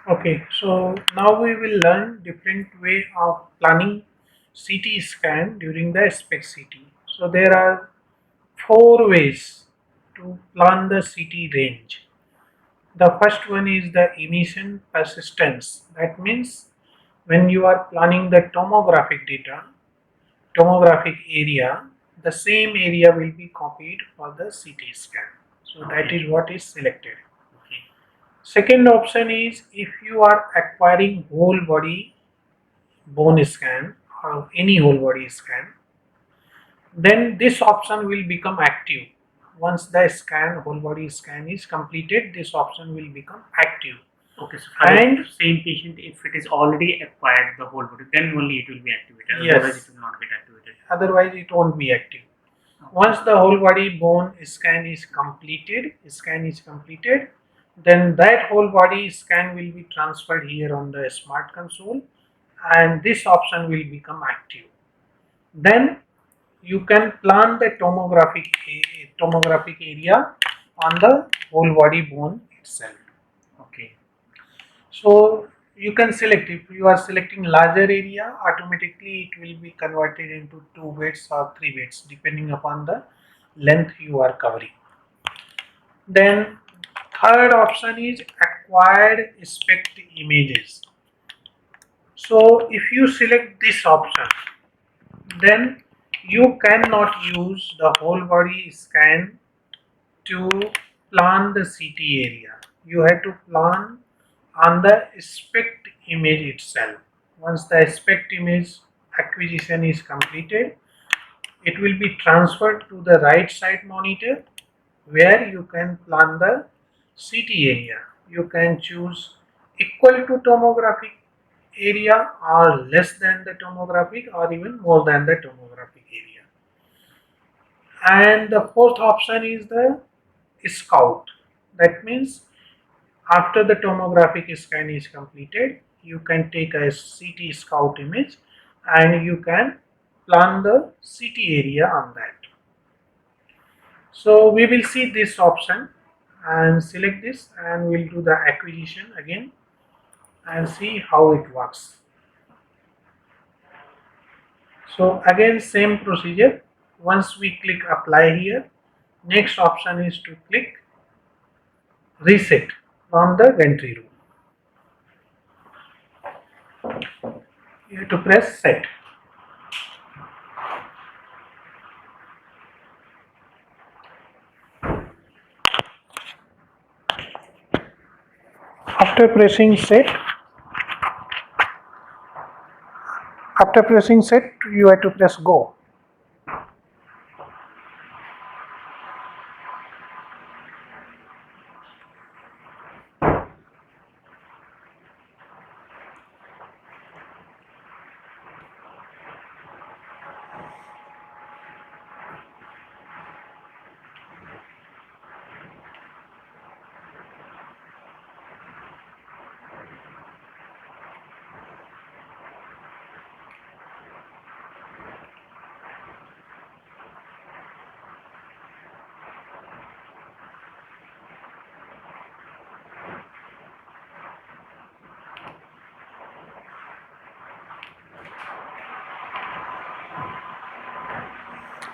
Okay, so now we will learn different way of planning CT scan during the SPECT-CT. So there are four ways to plan the CT range. The first one is the emission persistence. That means when you are planning the tomographic data, tomographic area, the same area will be copied for the CT scan. So that is what is selected. Second option is if you are acquiring whole body bone scan or any whole body scan, then this option will become active. Once the whole body scan is completed, this option will become active. Okay, so for the same patient, if it is already acquired the whole body, then only it will be activated. Yes. Otherwise, it will not get activated. Otherwise, it won't be active. Once the whole body bone scan is completed, then that whole body scan will be transferred here on the smart console, and this option will become active. Then you can plan the tomographic area on the whole body bone itself. Okay. So you can select, if you are selecting larger area, automatically it will be converted into 2 beds or 3 beds depending upon the length you are covering. Then third option is acquired SPECT images. So if you select this option, then you cannot use the whole body scan to plan the CT area. You have to plan on the SPECT image itself. Once the SPECT image acquisition is completed, it will be transferred to the right side monitor where you can plan the CT area. You can choose equal to tomographic area or less than the tomographic or even more than the tomographic area. And the fourth option is the scout. That means after the tomographic scan is completed, you can take a CT scout image and you can plan the CT area on that. So we will see this option and select this, and we'll do the acquisition again and see how it works. So again, same procedure. Once we click apply here, next option is to click reset from the gantry room. You have to press set. After pressing set, you have to press go.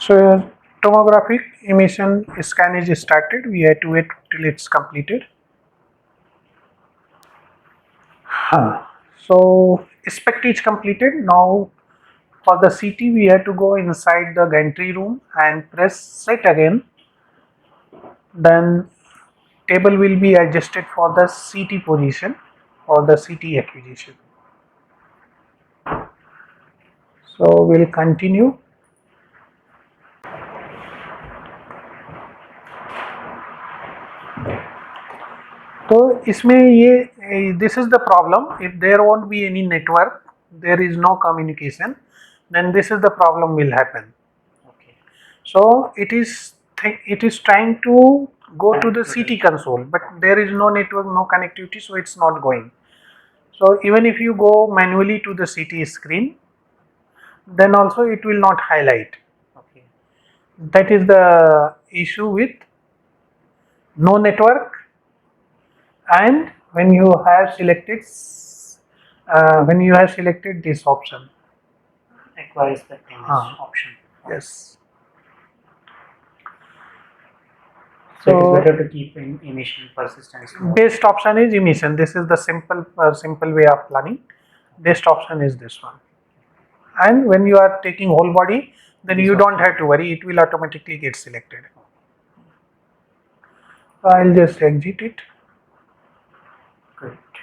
So tomographic emission scan is started. We have to wait till it's completed. So SPECT is completed. Now for the CT we have to go inside the gantry room and press set again. Then table will be adjusted for the CT position or the CT acquisition. So we'll continue. तो इसमें ये this is the problem. If there won't be any network, there is no communication, then this is the problem will happen. Okay. So it is trying to go to the CT console, but there is no network, no connectivity, so it's not going. So even if you go manually to the CT screen, then also it will not highlight. Okay. That is the issue with no network and when you have selected this option. Acquire SPECT image option. Yes. So it is better to keep in emission persistence mode. Best option is emission. This is the simple way of planning. Best option is this one. And when you are taking whole body, then This you don't option. have to worry. It will automatically get selected. I'll just exit it. Correct.